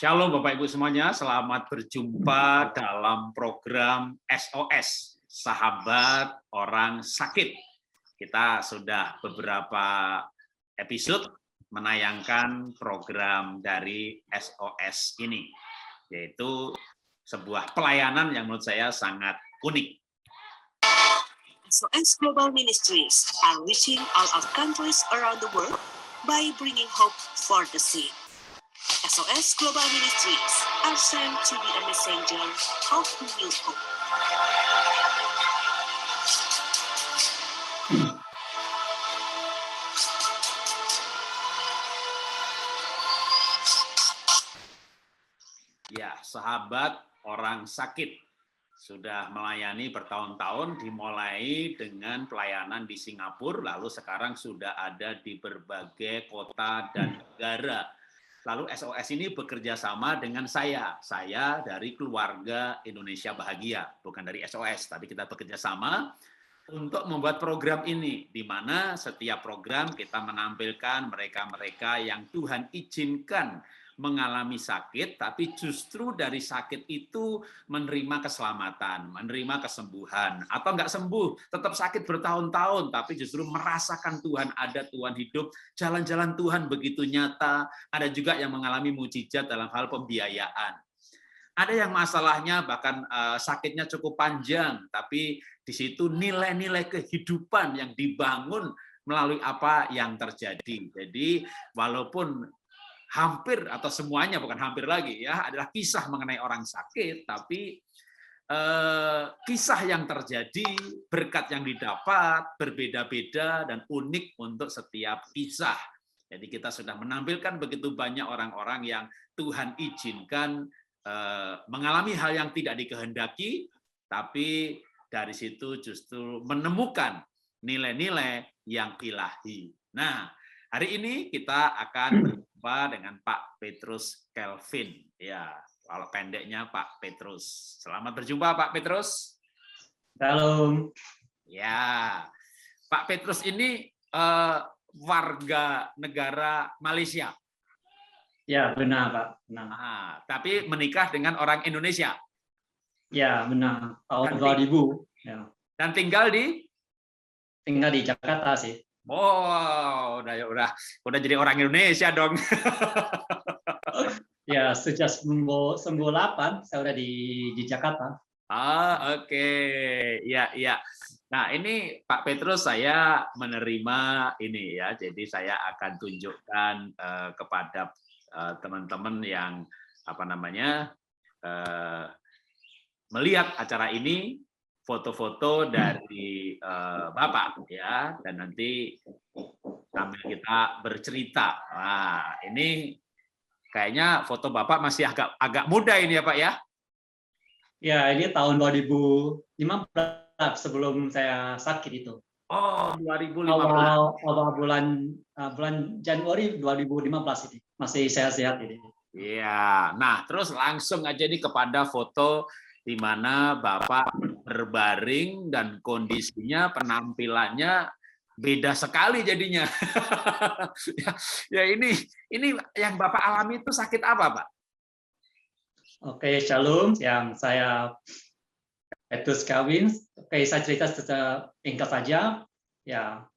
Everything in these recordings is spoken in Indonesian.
Shalom Bapak Ibu semuanya, selamat berjumpa dalam program SOS, Sahabat Orang Sakit. Kita sudah beberapa episode menayangkan program dari SOS ini, yaitu sebuah pelayanan yang menurut saya sangat unik. SOS Global Ministries are reaching all of countries around the world by bringing hope for the sick. SOS Global Ministries are sent to be a messenger of new hope. Ya, sahabat orang sakit sudah melayani bertahun-tahun, dimulai dengan pelayanan di Singapura, lalu sekarang sudah ada di berbagai kota dan negara. Lalu SOS ini bekerja sama dengan saya dari keluarga Indonesia Bahagia, bukan dari SOS, tapi kita bekerja sama untuk membuat program ini, di mana setiap program kita menampilkan mereka-mereka yang Tuhan izinkan mengalami sakit, tapi justru dari sakit itu menerima keselamatan, menerima kesembuhan, atau nggak sembuh, tetap sakit bertahun-tahun, tapi justru merasakan Tuhan ada, Tuhan hidup, jalan-jalan Tuhan begitu nyata. Ada juga yang mengalami mujizat dalam hal pembiayaan. Ada yang masalahnya bahkan sakitnya cukup panjang, tapi di situ nilai-nilai kehidupan yang dibangun melalui apa yang terjadi. Jadi walaupun hampir atau semuanya, bukan hampir lagi ya, adalah kisah mengenai orang sakit, tapi kisah yang terjadi, berkat yang didapat berbeda-beda dan unik untuk setiap kisah. Jadi kita sudah menampilkan begitu banyak orang-orang yang Tuhan izinkan mengalami hal yang tidak dikehendaki, tapi dari situ justru menemukan nilai-nilai yang ilahi. Nah, hari ini kita akan berjumpa dengan Pak Petrus Kelvin. Ya, kalau pendeknya Pak Petrus. Selamat berjumpa Pak Petrus. Halo. Ya, Pak Petrus ini warga negara Malaysia. Ya, benar Pak. Benar. Nah, tapi menikah dengan orang Indonesia. Ya, benar. Tahun 2000. Ya. Dan tinggal di Jakarta sih. Oh, udah jadi orang Indonesia dong. Ya, sejak 98 saya udah di Jakarta. Oke. Ya. Nah, ini Pak Petrus saya menerima ini ya. Jadi saya akan tunjukkan kepada teman-teman yang melihat acara ini, foto-foto dari Bapak ya, dan nanti sambil kita bercerita. Nah, ini kayaknya foto Bapak masih agak muda ini ya Pak ya? Ya, ini tahun 2015 sebelum saya sakit itu. Oh, 2015. Awal bulan Januari 2015 ini. Masih sehat-sehat ini. Iya. Nah, terus langsung aja nih kepada foto di mana Bapak berbaring dan kondisinya, penampilannya beda sekali jadinya. Ya ini yang Bapak alami itu sakit apa, Pak? Oke, Shalom. Yang saya Petrus Kelvin. Oke, saya cerita secara singkat saja. Ya,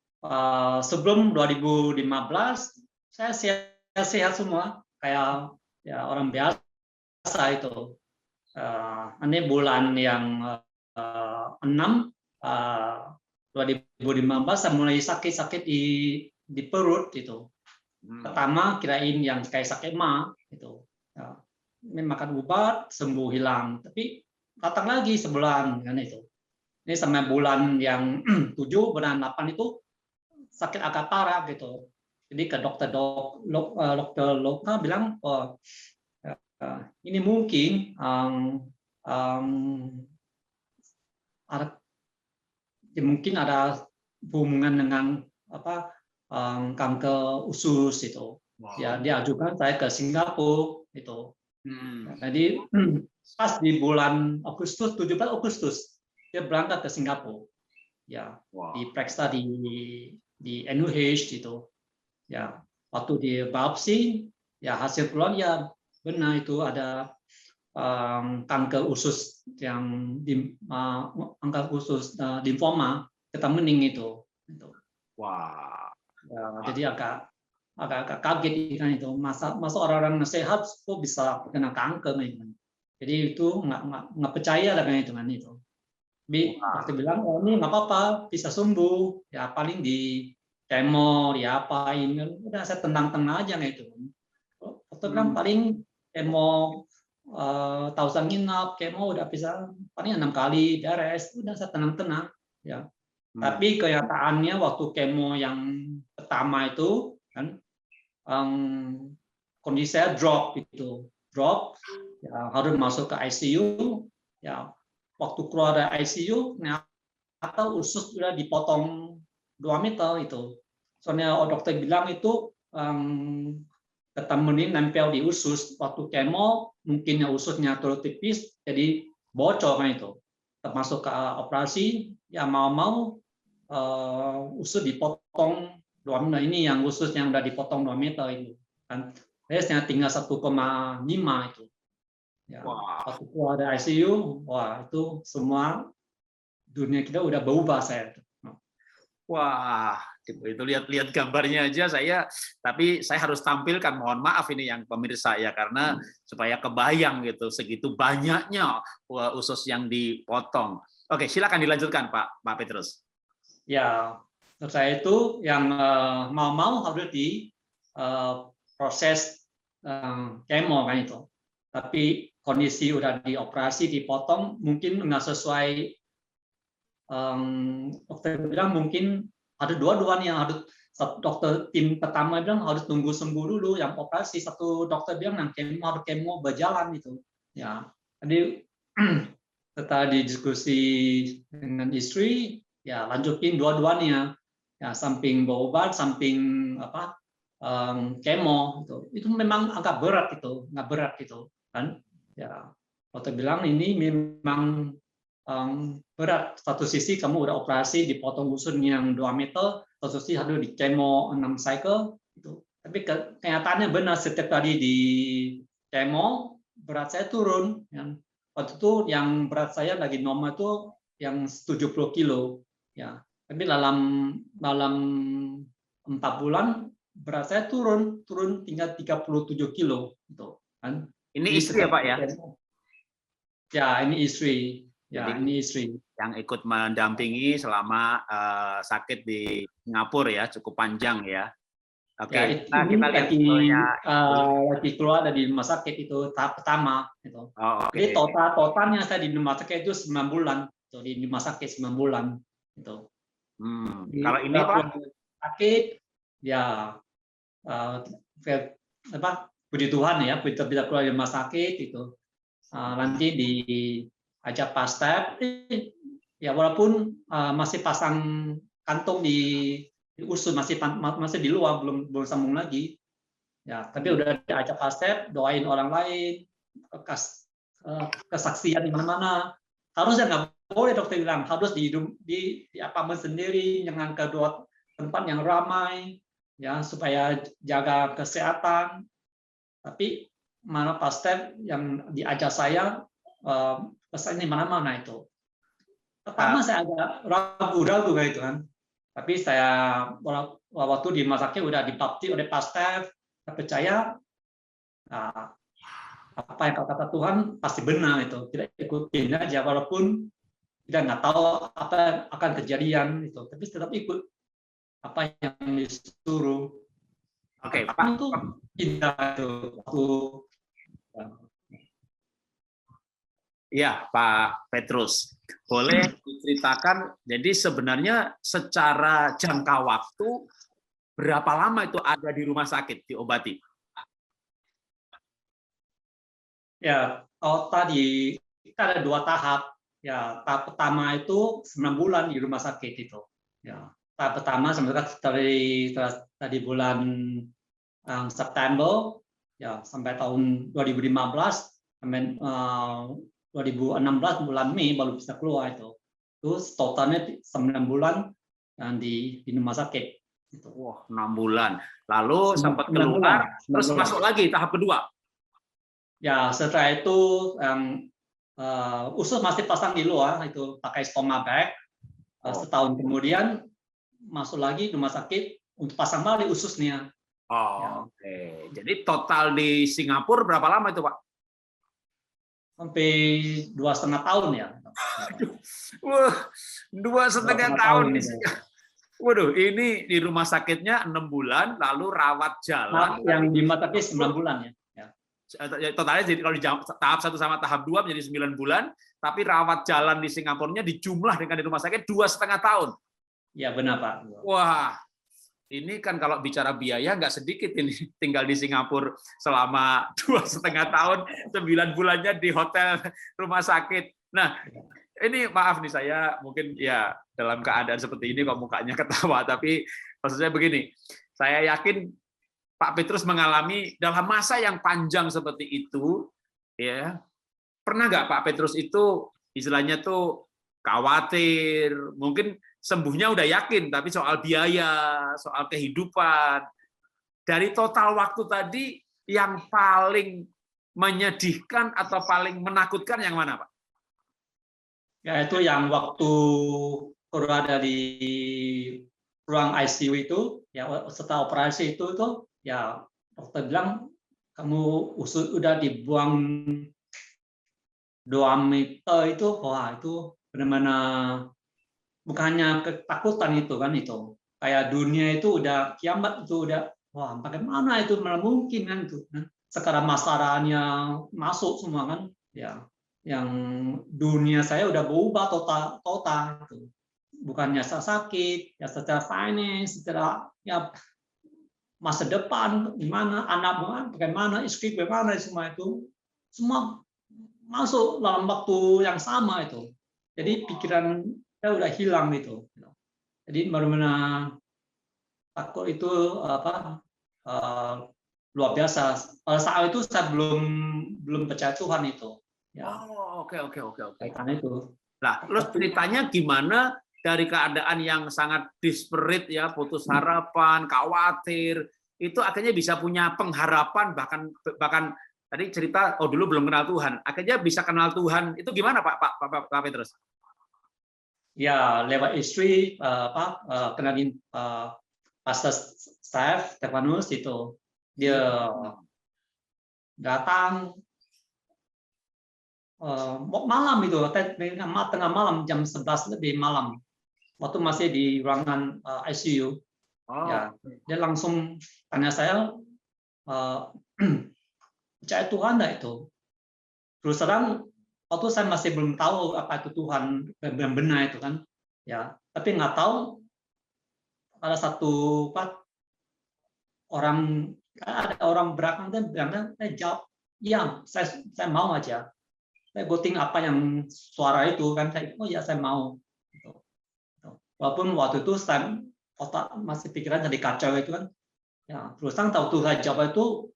sebelum 2015 saya sehat semua, kayak ya orang biasa itu. Ini bulan yang 6 2015 saya mulai sakit di perut itu. Pertama kirain yang kayak sakit mah itu. Ya, makan obat sembuh hilang, tapi datang lagi sebulan kan itu. Ini sampai bulan yang 7 bulan 8 itu sakit agak parah gitu. Jadi ke dokter lokal bilang, oh, ini mungkin ada hubungan dengan kanker usus itu. Wow. Ya, dia ajukan saya ke Singapura itu. Jadi pas di bulan Agustus, 17 Agustus dia berangkat ke Singapura. Ya, wow. Diperiksa di NUH itu. Ya, waktu di biopsi ya hasil keluar ya benar itu ada kanker usus yang kanker usus limfoma getah bening itu. Wah. Ya, jadi agak kaget kan itu. Masa orang-orang sehat kok bisa kena kanker kan. Jadi itu nggak percaya dengan itu kan itu. Tapi waktu bilang oh ini nggak apa-apa bisa sembuh ya paling di kemo diapain udah saya tenang-tenang aja gitu. Waktu bilang paling kemo tausan nginap kemo udah bisa paling 6 kali beres udah saya tenang-tenang ya. Tapi kenyataannya waktu kemo yang pertama itu kan kondisi saya drop ya, harus masuk ke ICU ya waktu keluar dari ICU ternyata usus sudah dipotong 2 meter itu soalnya dokter bilang itu getah bening nempel di usus waktu kemo mungkinnya ususnya terlalu tipis jadi bocor kan itu termasuk ke operasi ya mau usus dipotong 2 meter ini yang usus yang udah dipotong 2 meter itu kan biasanya tinggal 1,5 itu ya waktu keluar dari ICU wah itu semua dunia kita udah berubah saya. Wah, itu lihat gambarnya aja tapi saya harus tampilkan, mohon maaf ini yang pemirsa ya, karena supaya kebayang gitu, segitu banyaknya usus yang dipotong. Oke, silakan dilanjutkan Pak Petrus. Ya, menurut saya itu yang mau harus di proses kemo kan itu. Tapi kondisi udah dioperasi, dipotong, mungkin nggak sesuai dokter bilang mungkin ada dua-duanya yang harus dokter tim pertama bilang harus tunggu sembuh dulu yang operasi satu dokter bilang yang kemo berjalan itu ya jadi setelah didiskusi dengan istri ya lanjutin dua-duanya ya samping berobat samping kemo itu memang agak berat itu nggak berat gitu kan ya dokter bilang ini memang berat. Satu sisi kamu udah operasi dipotong usus yang 2 meter, satu sisi harus di kemo 6 cycle gitu. Tapi kenyataannya benar setiap kali di kemo berat saya turun. Waktu itu yang berat saya lagi normal itu yang 70 kilo ya. Tapi dalam 4 bulan berat saya turun tinggal 37 kilo gitu kan. Ini istri ya Pak ya? Ya, ini istri. Ya, Jadi, ini istri yang ikut mendampingi selama sakit di Singapura ya, cukup panjang ya. Oke, ya, kita lihat lagi keluar dari rumah sakit itu tahap pertama itu. Oh, Jadi totalnya saya di rumah sakit itu 9 bulan. Di rumah sakit 9 bulan itu. Kalau ini Pak sakit ya puji Tuhan ya bisa keluar dari rumah sakit itu. Nanti diajak pastep ya walaupun masih pasang kantung di usus masih di luar belum sambung lagi ya tapi udah diajak pastep doain orang lain kesaksian di mana-mana harusnya nggak boleh dokter bilang harus di apartemen sendiri jangan ke tempat yang ramai ya supaya jaga kesehatan tapi mana pastep yang diajak saya pesan di mana-mana itu. Pertama saya agak ragu-ragu kayak itu kan. Tapi saya waktu di rumah sakit udah dibaptis oleh pastef, saya percaya apa yang kata Tuhan pasti benar itu. Tidak ikutin aja walaupun kita nggak tahu apa yang akan kejadian itu. Tapi tetap ikut apa yang disuruh. Oke, Pak. Itu indah itu waktu. Ya, Pak Petrus. Boleh diceritakan, jadi sebenarnya secara jangka waktu, berapa lama itu ada di rumah sakit, diobati? Ya, tadi kita ada 2 tahap. Ya, tahap pertama itu 9 bulan di rumah sakit itu. Ya, tahap pertama dari bulan September ya sampai tahun 2015 sampai 2016 bulan Mei baru bisa keluar itu. Terus totalnya 9 bulan di rumah sakit. Itu. Wah, 6 bulan. Lalu sempat keluar, terus masuk lagi tahap kedua. Ya setelah itu usus masih pasang di luar, itu pakai stoma bag. Setahun kemudian masuk lagi rumah sakit untuk pasang balik ususnya. Ya. Oke. Jadi total di Singapura berapa lama itu, Pak? Sampai 2,5 tahun ya. Wah, 2,5 tahun. Waduh, ini di rumah sakitnya 6 bulan, lalu rawat jalan. Yang di rumah sakit 9 bulan ya. Totalnya jadi kalau di tahap 1 sama tahap 2 menjadi 9 bulan, tapi rawat jalan di Singapura-nya dijumlah dengan di rumah sakit 2,5 tahun. Ya benar Pak. Wah, ini kan kalau bicara biaya nggak sedikit ini, tinggal di Singapura selama 2,5 tahun, 9 bulannya di hotel rumah sakit. Nah, ini maaf nih saya mungkin ya dalam keadaan seperti ini kok mukanya ketawa, tapi maksud saya begini, saya yakin Pak Petrus mengalami dalam masa yang panjang seperti itu, ya pernah nggak Pak Petrus itu istilahnya tuh khawatir, mungkin sembuhnya udah yakin, tapi soal biaya, soal kehidupan, dari total waktu tadi yang paling menyedihkan atau paling menakutkan yang mana, Pak? Ya itu yang waktu keluar dari ruang ICU itu, ya setelah operasi itu ya dokter bilang kamu udah dibuang 2 meter itu, wah itu benar-benar bukannya ketakutan itu kan, itu kayak dunia itu udah kiamat, itu udah wah bagaimana itu mungkin kan itu kan. Sekarang masalahnya masuk semua kan, ya yang dunia saya udah berubah total gitu. Bukannya sakit ya, secara finance, secara ya masa depan gimana, anak bagaimana, istri bagaimana, semua itu semua masuk dalam waktu yang sama itu. Jadi pikiran saya udah hilang gitu. Jadi benar-benar takut itu luar biasa. Saat itu saya belum percaya Tuhan itu. Ya. Oke. Karena itu. Nah, terus ceritanya gimana dari keadaan yang sangat desperate ya, putus harapan, khawatir, itu akhirnya bisa punya pengharapan, bahkan tadi cerita dulu belum kenal Tuhan, akhirnya bisa kenal Tuhan. Itu gimana Pak Petrus? Ya lewat istri kenalin Pastor Stefanus itu, dia datang malam itu, tengah malam jam 11 lebih malam, waktu masih di ruangan ICU. Ya, dia langsung tanya saya, percaya Tuhan enggak itu? Terus terang waktu saya masih belum tahu apa itu Tuhan benar itu kan, ya. Tapi nggak tahu ada satu ada orang belakang dan bilang, jawab, iya, saya mau aja. Saya voting apa yang suara itu kan, saya mau. Walaupun waktu itu saya otak masih pikiran jadi kacau itu kan, ya terus tahu Tuhan jawab itu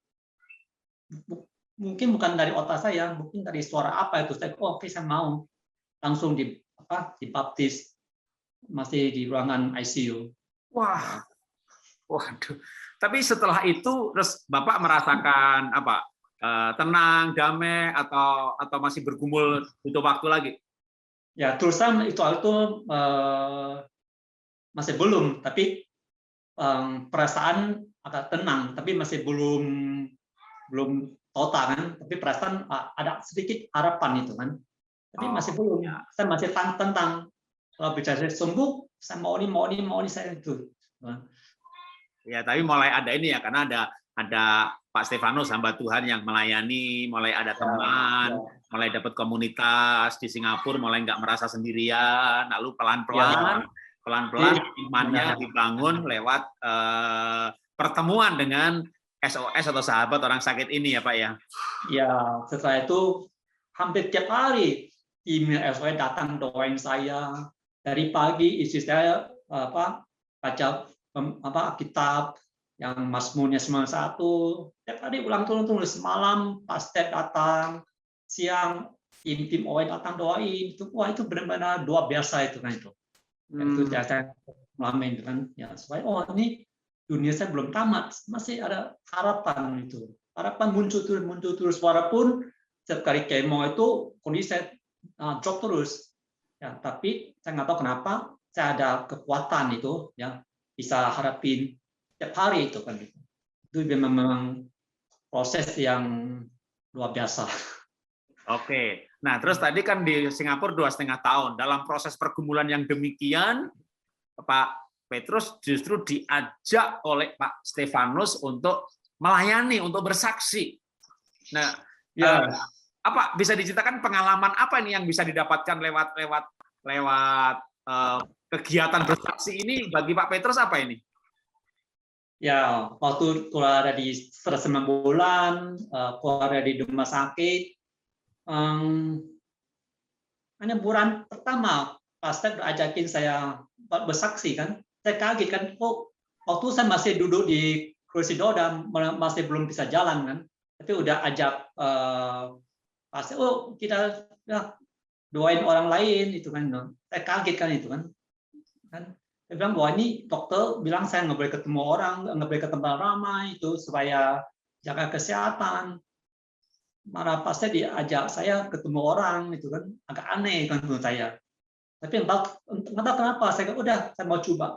mungkin bukan dari otak saya, mungkin dari suara apa itu. Saya oke, saya mau, langsung dibaptis masih di ruangan ICU. Wah, waduh. Tapi setelah itu terus Bapak merasakan apa? Tenang, damai, atau masih bergumul, butuh waktu lagi? Ya terusan itu masih belum, tapi perasaan agak tenang, tapi masih belum total kan, tapi perasaan ada sedikit harapan itu kan, tapi masih belum. Saya masih tentang kalau bicara sembuh, saya mau ini saya itu. Ya tapi mulai ada ini ya, karena ada Pak Stefanus, hamba Tuhan yang melayani, mulai ada teman, mulai dapat komunitas di Singapura, mulai nggak merasa sendirian, lalu pelan-pelan imannya dibangun lewat pertemuan dengan SOS atau sahabat orang sakit ini ya Pak ya. Ya, setelah itu hampir tiap hari email SOS datang doain saya. Dari pagi istri saya baca kitab yang Mazmurnya 91, tiap hari ulang tulis, malam pastor datang, siang tim OE datang doain. Itu wah itu benar-benar doa biasa itu kan itu. Itu saya ngalamin kan ya, supaya ini dunia saya belum tamat, masih ada harapan itu. harapan muncul terus, walaupun setiap kali kemo itu kondisi saya drop terus. Ya, tapi saya nggak tahu kenapa saya ada kekuatan itu, ya bisa hadapin setiap hari itu kan. Itu memang proses yang luar biasa. Oke, nah terus tadi kan di Singapura 2,5 tahun. Dalam proses pergumulan yang demikian, Pak Petrus justru diajak oleh Pak Stefanus untuk melayani, untuk bersaksi. Nah, Ya, apa bisa diceritakan pengalaman apa nih yang bisa didapatkan lewat kegiatan bersaksi ini bagi Pak Petrus apa ini? ya waktu keluar dari 9 bulan, keluar dari rumah sakit, hanya bulan pertama pastor ajakin saya bersaksi kan, saya kaget kan, oh waktu saya masih duduk di kursi roda, masih belum bisa jalan kan, tapi udah ajak pastor, oh kita ya, doain orang lain itu kan, saya kaget kan itu kan. Dia bilang bahwa ini dokter bilang saya nggak boleh ketemu orang, nggak boleh ke tempat ramai itu supaya jaga kesehatan. Malah pas saya diajak saya ketemu orang itu kan agak aneh kan menurut saya. Tapi nggak tahu kenapa saya udah saya mau coba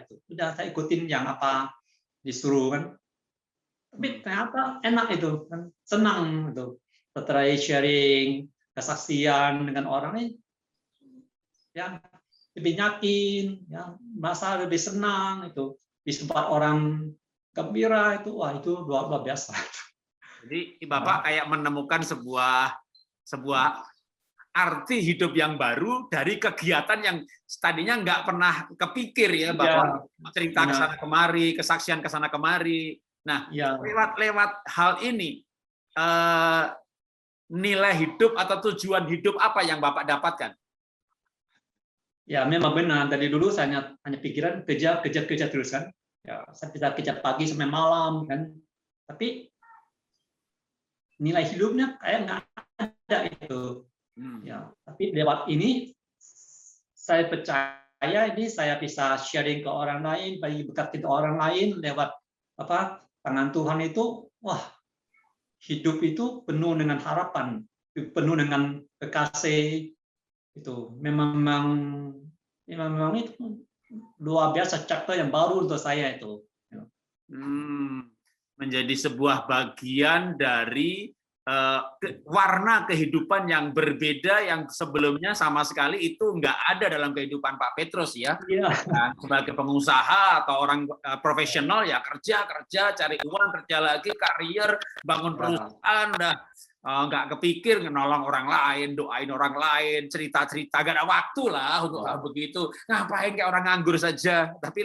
itu. Udah saya ikutin yang apa disuruh kan. Tapi ternyata enak itu kan, senang itu. Setelah sharing kesaksian dengan orang ini, ya lebih yakin, ya merasa lebih senang itu, di tempat orang gembira itu, wah itu luar biasa. Jadi Bapak kayak menemukan sebuah arti hidup yang baru dari kegiatan yang tadinya nggak pernah kepikir ya Bapak, cerita kesana kemari, kesaksian kesana kemari. Nah, ya, lewat hal ini nilai hidup atau tujuan hidup apa yang Bapak dapatkan? Ya memang benar. Dari dulu saya hanya pikiran kerja terus kan. Ya, saya bisa kerja pagi sampai malam kan. Tapi nilai hidupnya kayak nggak ada itu. Ya, tapi lewat ini saya percaya ini saya bisa sharing ke orang lain, bagi berkat ke orang lain lewat apa tangan Tuhan itu. Wah, hidup itu penuh dengan harapan, penuh dengan kekasih. Itu memang itu luar biasa, chapter yang baru untuk saya itu. Menjadi sebuah bagian dari warna kehidupan yang berbeda yang sebelumnya sama sekali itu nggak ada dalam kehidupan Pak Petrus ya. Dan sebagai pengusaha atau orang profesional ya kerja, cari uang, kerja lagi, karier, bangun perusahaan, nggak kepikir nolong orang lain, doain orang lain, cerita, gak ada waktu lah untuk hal begitu. Ngapain kayak orang nganggur saja. Tapi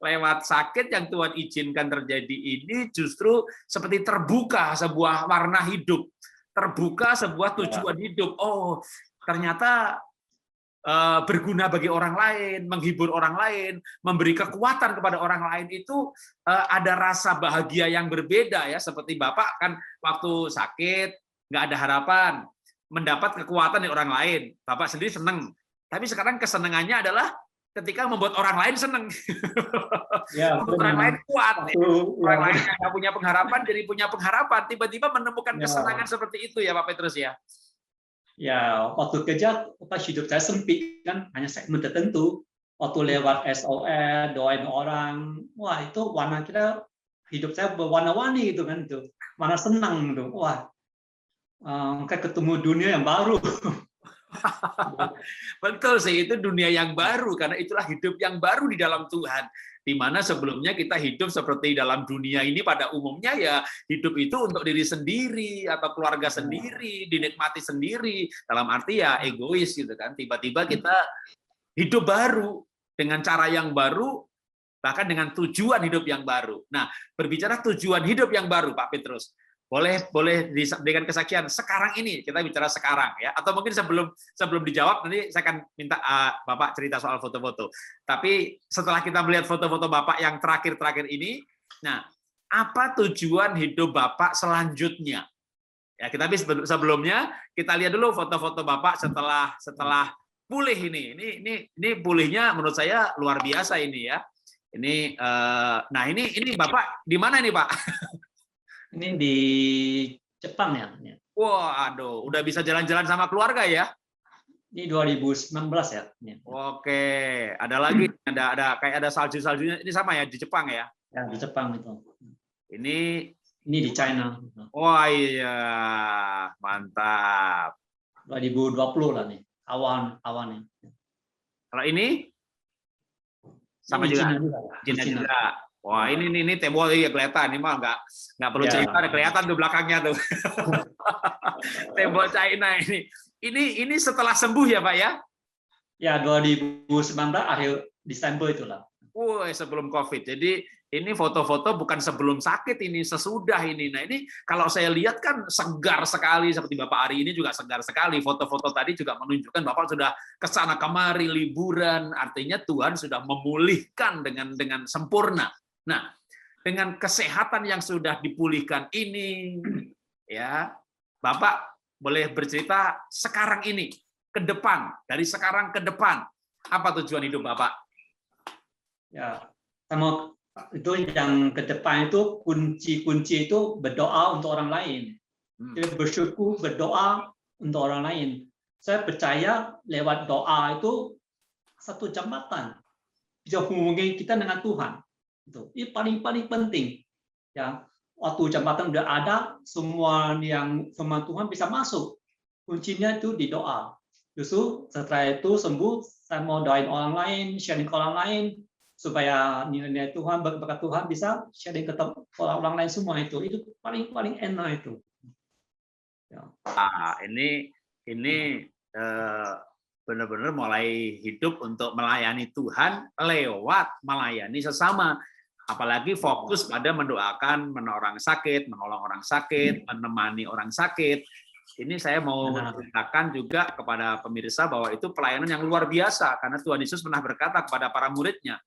lewat sakit yang Tuhan izinkan terjadi ini justru seperti terbuka sebuah warna hidup, terbuka sebuah tujuan hidup. Oh, ternyata berguna bagi orang lain, menghibur orang lain, memberi kekuatan kepada orang lain itu ada rasa bahagia yang berbeda ya. Seperti Bapak kan waktu sakit nggak ada harapan, mendapat kekuatan dari orang lain, Bapak sendiri senang. Tapi sekarang kesenangannya adalah ketika membuat orang lain senang, ya, orang lain kuat, orang lain yang nggak punya pengharapan jadi punya pengharapan, tiba-tiba menemukan kesenangan seperti itu ya Pak Petrus ya. Ya, waktu kerja hidup saya sempit kan, hanya segmen tertentu. Waktu lewat SOS, doain orang, wah itu warna kita, hidup saya berwarna-warni gitu kan, itu mana senang gitu. Wah, kayak ketemu dunia yang baru. Betul sih, itu dunia yang baru karena itulah hidup yang baru di dalam Tuhan. Di mana sebelumnya kita hidup seperti dalam dunia ini pada umumnya ya hidup itu untuk diri sendiri atau keluarga sendiri, dinikmati sendiri, dalam arti ya egois gitu kan. Tiba-tiba kita hidup baru dengan cara yang baru, bahkan dengan tujuan hidup yang baru. Nah, berbicara tujuan hidup yang baru Pak Petrus, boleh dengan kesaksian sekarang ini, kita bicara sekarang ya, atau mungkin sebelum dijawab nanti saya akan minta Bapak cerita soal foto-foto. Tapi setelah kita melihat foto-foto Bapak yang terakhir ini, nah apa tujuan hidup Bapak selanjutnya? Ya, kita sebelumnya kita lihat dulu foto-foto Bapak setelah pulih ini. Ini pulihnya menurut saya luar biasa ini ya. Ini nah ini Bapak di mana nih Pak? Ini di Jepang ya. Wah, aduh, udah bisa jalan-jalan sama keluarga ya? Ini 2019 ya. Oke, ada lagi, ada kayak ada salju-saljunya. Ini sama ya di Jepang ya? Ya, di Jepang itu. Ini di China. Wah iya, mantap. 2020 lah nih, awan-awannya. Kalau ini sama Ini juga, Cina juga. Wah ini tembok ya kelihatan, ini mah nggak perlu cerita, ada kelihatan tuh belakangnya tuh. Tembok China ini. Ini setelah sembuh ya Pak ya? Ya 2019 akhir Desember itulah. Wah sebelum COVID. Jadi ini foto-foto bukan sebelum sakit, ini sesudah ini. Nah ini kalau saya lihat kan segar sekali, seperti Bapak Ari ini juga segar sekali. Foto-foto tadi juga menunjukkan Bapak sudah kesana kemari liburan, artinya Tuhan sudah memulihkan dengan sempurna. Nah dengan kesehatan yang sudah dipulihkan ini, ya Bapak boleh bercerita sekarang ini ke depan, dari sekarang ke depan apa tujuan hidup Bapak? Ya, sama itu yang ke depan itu kunci itu berdoa untuk orang lain. Jadi bersyukur, berdoa untuk orang lain. Saya percaya lewat doa itu satu jembatan bisa hubungi kita dengan Tuhan. Itu paling penting. Ya, waktu jembatan udah ada, semua Tuhan bisa masuk. Kuncinya itu di doa. Justru setelah itu sembuh, saya mau doain orang lain, sharing ke orang lain, supaya nilai Tuhan, berkat Tuhan bisa sharing ke orang lain semua itu paling enak itu. Ya. Ini benar-benar mulai hidup untuk melayani Tuhan lewat melayani sesama. Apalagi fokus pada mendoakan orang sakit, menolong orang sakit, menemani orang sakit. Ini saya mau menceritakan juga kepada pemirsa bahwa itu pelayanan yang luar biasa, karena Tuhan Yesus pernah berkata kepada para muridnya,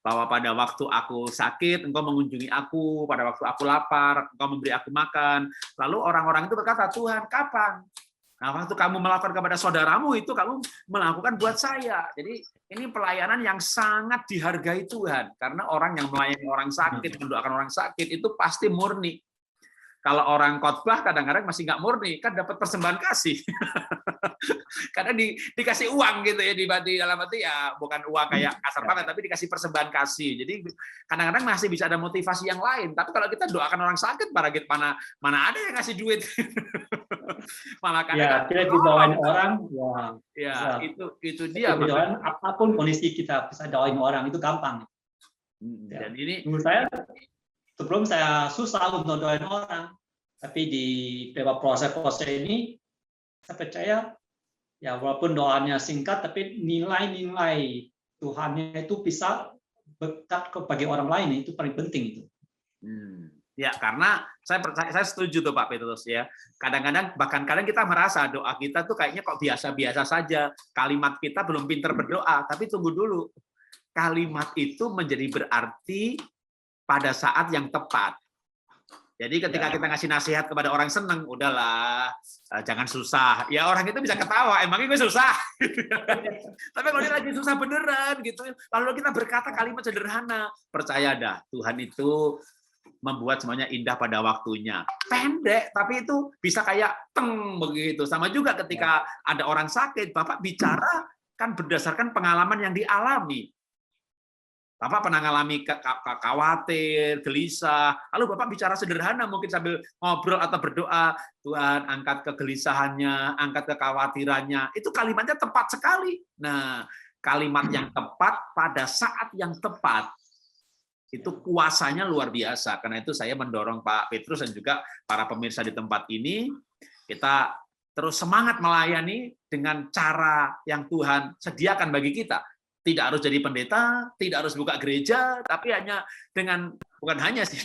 bahwa pada waktu aku sakit, engkau mengunjungi aku, pada waktu aku lapar, engkau memberi aku makan. Lalu orang-orang itu berkata, Tuhan, kapan? Nah, waktu kamu melakukan kepada saudaramu, itu kamu melakukan buat saya. Jadi, ini pelayanan yang sangat dihargai Tuhan. Karena orang yang melayani orang sakit, mendoakan orang sakit, itu pasti murni. Kalau orang khotbah kadang-kadang masih nggak murni, kan dapat persembahan kasih. Karena dikasih uang gitu ya, di dalam arti ya bukan uang kayak kasar banget, tapi dikasih persembahan kasih. Jadi kadang-kadang masih bisa ada motivasi yang lain. Tapi kalau kita doakan orang sakit, mana ada yang ngasih duit. Malah kadang kita didoain orang, ya itu dia. Doain apapun kondisi kita bisa doain orang itu gampang. Dan ini menurut saya sebelum saya susah untuk doain orang, tapi di beberapa proses ini saya percaya ya walaupun doanya singkat, tapi nilai-nilai Tuhannya itu bisa berkat bagi orang lain, itu paling penting itu. Ya karena saya setuju tuh Pak Petrus ya. Kadang-kadang bahkan kadang kita merasa doa kita tuh kayaknya kok biasa-biasa saja, kalimat kita belum pintar berdoa, tapi tunggu dulu. Kalimat itu menjadi berarti pada saat yang tepat. Jadi ketika kita ngasih nasihat kepada orang senang, udahlah, jangan susah. Ya orang itu bisa ketawa, emangnya gue susah. Tapi kalau dia lagi susah beneran gitu, lalu kita berkata kalimat sederhana, percaya dah, Tuhan itu membuat semuanya indah pada waktunya. Pendek, tapi itu bisa kayak teng begitu. Sama juga ketika ada orang sakit, Bapak bicara kan berdasarkan pengalaman yang dialami. Bapak pernah ngalami khawatir, gelisah, lalu Bapak bicara sederhana, mungkin sambil ngobrol atau berdoa, Tuhan angkat kegelisahannya, angkat kekhawatirannya, itu kalimatnya tepat sekali. Nah, kalimat yang tepat pada saat yang tepat, itu kuasanya luar biasa. Karena itu saya mendorong Pak Petrus dan juga para pemirsa di tempat ini, kita terus semangat melayani dengan cara yang Tuhan sediakan bagi kita. Tidak harus jadi pendeta, tidak harus buka gereja, tapi hanya bukan hanya sih,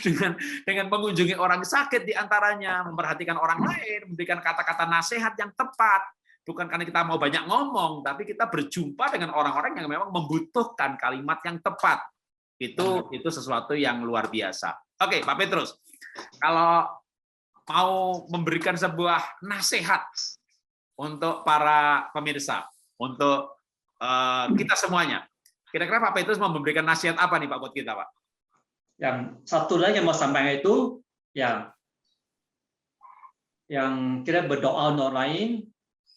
dengan mengunjungi orang sakit di antaranya, memperhatikan orang lain, memberikan kata-kata nasihat yang tepat. Bukan karena kita mau banyak ngomong, tapi kita berjumpa dengan orang-orang yang memang membutuhkan kalimat yang tepat. Itu sesuatu yang luar biasa. Oke, Pak Petrus, kalau mau memberikan sebuah nasihat untuk para pemirsa, untuk kita semuanya. Kira-kira Pak Petrus mau memberikan nasihat apa nih Pak buat kita, Pak? Yang satu lagi yang mau sampaikan itu, ya yang kita berdoa untuk orang lain,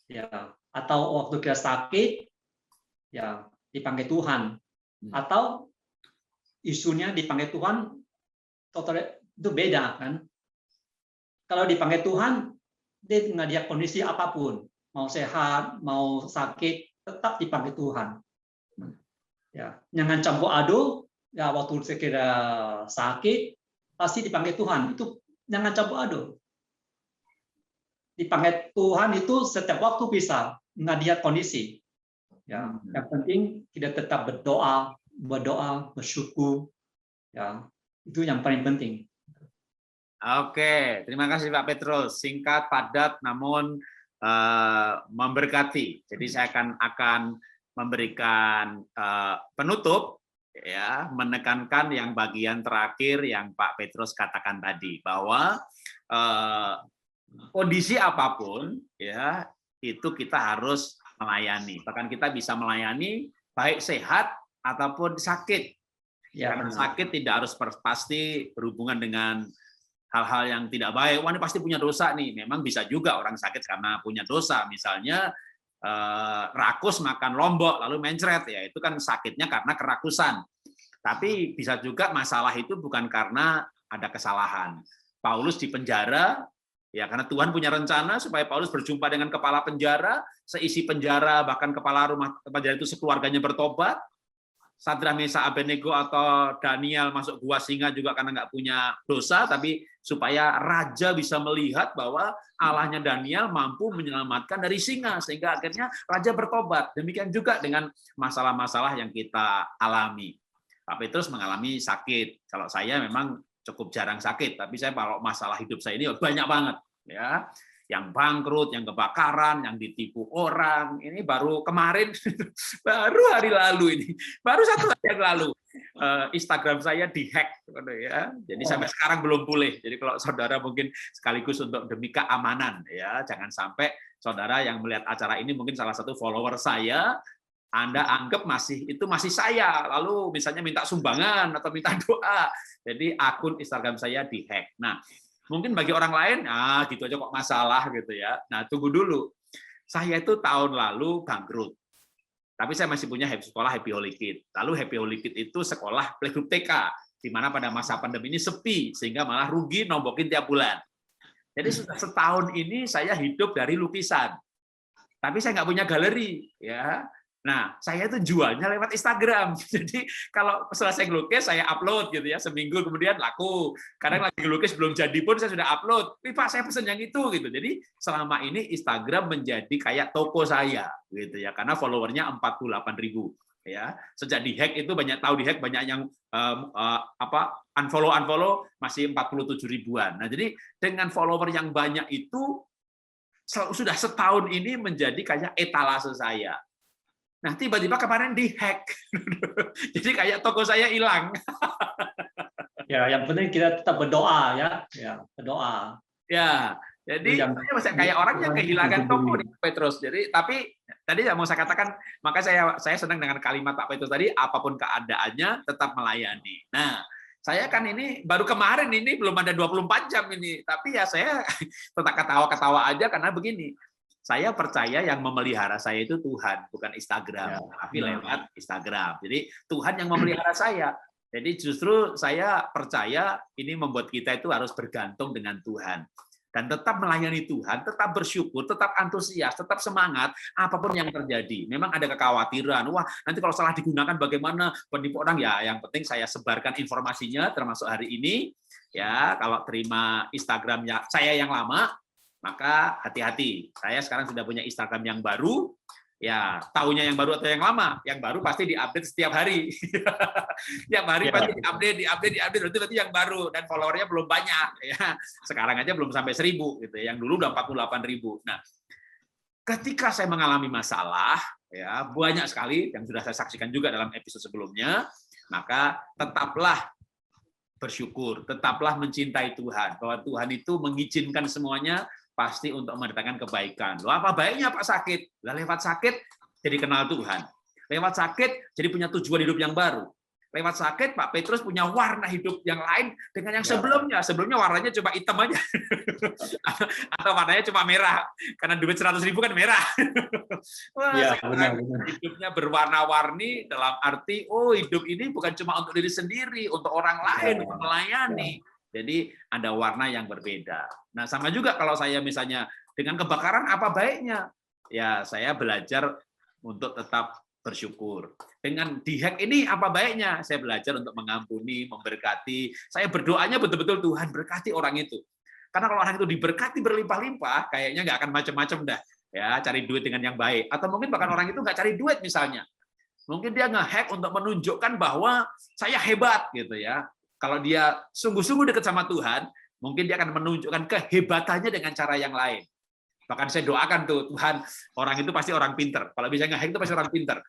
ya, atau waktu kita sakit, ya dipanggil Tuhan, atau isunya dipanggil Tuhan, total itu beda kan? Kalau dipanggil Tuhan, dia nggak dia kondisi apapun, mau sehat, mau sakit, tetap dipanggil Tuhan. Ya, jangan campur aduk. Ya, waktu sekira sakit pasti dipanggil Tuhan. Itu jangan campur aduk. Dipanggil Tuhan itu setiap waktu bisa, nggak dia kondisi. Ya, yang penting kita tetap berdoa, bersyukur. Ya, itu yang paling penting. Oke, terima kasih Pak Petrus. Singkat, padat, namun memberkati. Jadi saya akan memberikan penutup, ya, menekankan yang bagian terakhir yang Pak Petrus katakan tadi, bahwa kondisi apapun, ya, itu kita harus melayani. Bahkan kita bisa melayani baik sehat ataupun sakit. Ya, karena sakit tidak harus pasti berhubungan dengan hal-hal yang tidak baik. Wah, ini pasti punya dosa nih. Memang bisa juga orang sakit karena punya dosa. Misalnya rakus makan lombok lalu mencret, ya itu kan sakitnya karena kerakusan. Tapi bisa juga masalah itu bukan karena ada kesalahan. Paulus di penjara, ya karena Tuhan punya rencana supaya Paulus berjumpa dengan kepala penjara, seisi penjara bahkan kepala rumah penjara itu sekeluarganya bertobat. Sadrak, Mesak, Abednego atau Daniel masuk gua singa juga karena nggak punya dosa, tapi supaya raja bisa melihat bahwa Allahnya Daniel mampu menyelamatkan dari singa, sehingga akhirnya raja bertobat. Demikian juga dengan masalah-masalah yang kita alami. Pak Petrus mengalami sakit. Kalau saya memang cukup jarang sakit, tapi saya kalau masalah hidup saya ini banyak banget, ya. Yang bangkrut, yang kebakaran, yang ditipu orang. Ini baru kemarin, baru hari lalu ini, baru 1 hari yang lalu, Instagram saya dihack, ya. Jadi sampai sekarang belum pulih. Jadi kalau saudara mungkin sekaligus untuk demi keamanan, ya, jangan sampai saudara yang melihat acara ini mungkin salah satu follower saya, Anda anggap itu masih saya, lalu misalnya minta sumbangan atau minta doa. Jadi akun Instagram saya dihack. Nah, mungkin bagi orang lain, gitu aja kok masalah gitu ya. Nah, tunggu dulu. Saya itu tahun lalu bangkrut. Tapi saya masih punya sekolah Happy Holy Kid. Lalu Happy Holy Kid itu sekolah playgroup TK, di mana pada masa pandemi ini sepi, sehingga malah rugi nombokin tiap bulan. Jadi sudah setahun ini saya hidup dari lukisan. Tapi saya nggak punya galeri, ya. Nah, saya itu jualnya lewat Instagram. Jadi kalau selesai ngelukis saya upload gitu ya, seminggu kemudian laku. Kadang lagi ngelukis belum jadi pun saya sudah upload. Pak, saya pesen yang itu gitu. Jadi selama ini Instagram menjadi kayak toko saya gitu ya, karena followernya 48.000 ya. Sejak dihack itu banyak tahu dihack, banyak yang unfollow masih 47 ribuan. Nah, jadi dengan follower yang banyak itu sudah setahun ini menjadi kayak etalase saya. Nah, tiba-tiba kemarin dihack. Jadi kayak toko saya hilang. Ya, yang penting kita tetap berdoa ya, berdoa. Ya, jadi saya masih kayak orang yang kehilangan toko nih, Petrus. Jadi tapi tadi mau saya katakan, maka saya senang dengan kalimat Pak Petrus tadi, apapun keadaannya tetap melayani. Nah, saya kan ini baru kemarin ini belum ada 24 jam ini, tapi ya saya tetap ketawa-ketawa aja karena begini. Saya percaya yang memelihara saya itu Tuhan, bukan Instagram, tapi lewat Instagram. Jadi Tuhan yang memelihara saya. Jadi justru saya percaya ini membuat kita itu harus bergantung dengan Tuhan. Dan tetap melayani Tuhan, tetap bersyukur, tetap antusias, tetap semangat, apapun yang terjadi. Memang ada kekhawatiran, wah nanti kalau salah digunakan bagaimana, penipu orang, ya yang penting saya sebarkan informasinya, termasuk hari ini, ya kalau terima Instagramnya saya yang lama, maka hati-hati. Saya sekarang sudah punya Instagram yang baru, ya tahunya yang baru atau yang lama. Yang baru pasti diupdate setiap hari. Tiap hari pasti diupdate, berarti yang baru dan followernya belum banyak. Ya, sekarang aja belum sampai 1.000 gitu. Yang dulu udah 48.000. Nah, ketika saya mengalami masalah, ya banyak sekali yang sudah saya saksikan juga dalam episode sebelumnya, maka tetaplah bersyukur, tetaplah mencintai Tuhan, bahwa Tuhan itu mengizinkan semuanya pasti untuk mendatangkan kebaikan. Loh, apa baiknya Pak sakit? Lah lewat sakit jadi kenal Tuhan. Lewat sakit jadi punya tujuan hidup yang baru. lewat sakit Pak Petrus punya warna hidup yang lain dengan yang sebelumnya. Sebelumnya warnanya cuma hitam aja. Atau warnanya cuma merah. Karena duit 100.000 kan merah. Wah, benar. Hidupnya berwarna-warni dalam arti, oh hidup ini bukan cuma untuk diri sendiri, untuk orang lain, untuk melayani. Jadi ada warna yang berbeda. Nah, sama juga kalau saya misalnya dengan kebakaran apa baiknya? Ya, saya belajar untuk tetap bersyukur. Dengan dihack ini apa baiknya? Saya belajar untuk mengampuni, memberkati. Saya berdoanya betul-betul Tuhan berkati orang itu. Karena kalau orang itu diberkati berlimpah-limpah, kayaknya nggak akan macam-macam dah. Ya, cari duit dengan yang baik. Atau mungkin bahkan orang itu nggak cari duit misalnya. Mungkin dia nge-hack untuk menunjukkan bahwa saya hebat gitu ya. Kalau dia sungguh-sungguh dekat sama Tuhan, mungkin dia akan menunjukkan kehebatannya dengan cara yang lain. Bahkan saya doakan tuh, Tuhan, orang itu pasti orang pinter. Kalau bisa nge-hack itu pasti orang pinter.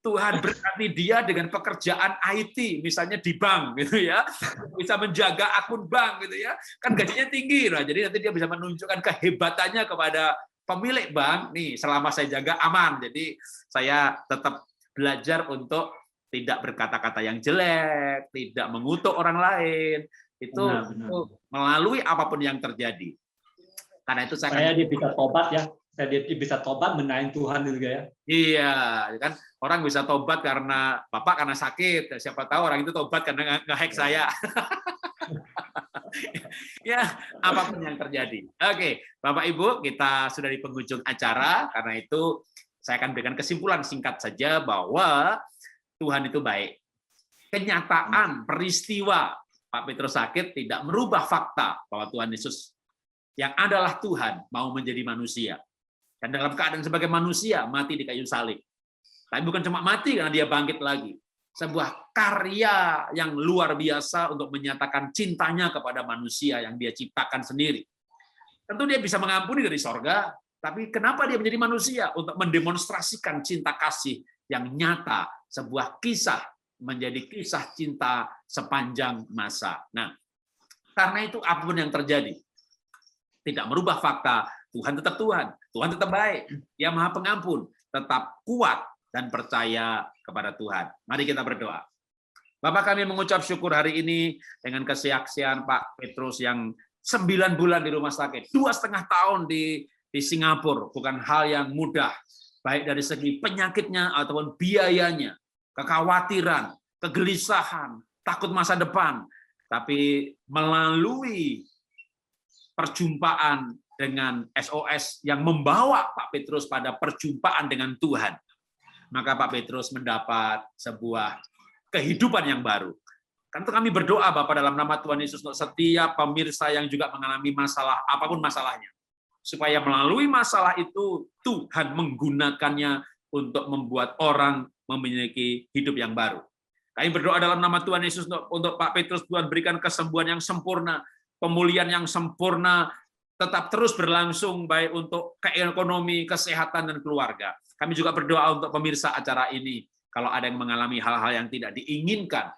Tuhan berkati dia dengan pekerjaan IT, misalnya di bank gitu ya. Bisa menjaga akun bank gitu ya. Kan gajinya tinggi loh. Jadi nanti dia bisa menunjukkan kehebatannya kepada pemilik bank. Nih, selama saya jaga aman. Jadi saya tetap belajar untuk tidak berkata-kata yang jelek, tidak mengutuk orang lain, itu melalui apapun yang terjadi. Karena itu saya bisa tobat ya, saya bisa tobat menaik Tuhan juga ya. Iya, kan orang bisa tobat karena Bapak karena sakit, siapa tahu orang itu tobat karena nge-hack saya. Ya, apapun yang terjadi. Oke, Bapak Ibu, kita sudah di penghujung acara, karena itu saya akan berikan kesimpulan singkat saja bahwa Tuhan itu baik. Kenyataan peristiwa Pak Petrus sakit tidak merubah fakta bahwa Tuhan Yesus yang adalah Tuhan mau menjadi manusia. Dan dalam keadaan sebagai manusia mati di kayu salib. Tapi bukan cuma mati karena dia bangkit lagi. Sebuah karya yang luar biasa untuk menyatakan cintanya kepada manusia yang dia ciptakan sendiri. Tentu dia bisa mengampuni dari sorga, tapi kenapa dia menjadi manusia? Untuk mendemonstrasikan cinta kasih yang nyata, sebuah kisah menjadi kisah cinta sepanjang masa. Nah, karena itu apapun yang terjadi, tidak merubah fakta, Tuhan tetap Tuhan, Tuhan tetap baik, Dia Maha Pengampun, tetap kuat dan percaya kepada Tuhan. Mari kita berdoa. Bapak, kami mengucap syukur hari ini dengan kesaksian Pak Petrus yang 9 bulan di rumah sakit, 2,5 tahun di Singapura, bukan hal yang mudah. Baik dari segi penyakitnya ataupun biayanya, kekhawatiran, kegelisahan, takut masa depan. Tapi melalui perjumpaan dengan SOS yang membawa Pak Petrus pada perjumpaan dengan Tuhan, maka Pak Petrus mendapat sebuah kehidupan yang baru. Tentu kami berdoa Bapak dalam nama Tuhan Yesus untuk setiap pemirsa yang juga mengalami masalah, apapun masalahnya. Supaya melalui masalah itu Tuhan menggunakannya untuk membuat orang memiliki hidup yang baru. Kami berdoa dalam nama Tuhan Yesus untuk Pak Petrus, Tuhan berikan kesembuhan yang sempurna, pemulihan yang sempurna, tetap terus berlangsung baik untuk ekonomi, kesehatan, dan keluarga. Kami juga berdoa untuk pemirsa acara ini, kalau ada yang mengalami hal-hal yang tidak diinginkan,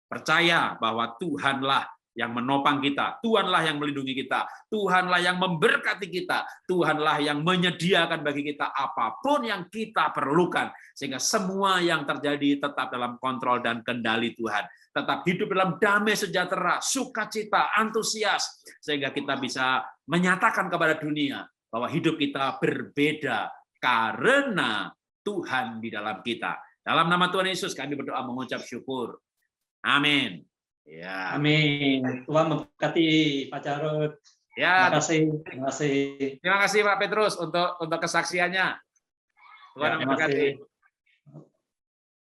percaya bahwa Tuhanlah yang menopang kita, Tuhanlah yang melindungi kita, Tuhanlah yang memberkati kita, Tuhanlah yang menyediakan bagi kita apapun yang kita perlukan, sehingga semua yang terjadi tetap dalam kontrol dan kendali Tuhan. Tetap hidup dalam damai sejahtera, sukacita, antusias, sehingga kita bisa menyatakan kepada dunia bahwa hidup kita berbeda karena Tuhan di dalam kita. Dalam nama Tuhan Yesus kami berdoa mengucap syukur. Amin. Ya. Amin. Tuhan memberkati Pak Jarod. Ya. Terima kasih. Terima kasih Pak Petrus untuk kesaksiannya. Tuhan memberkati.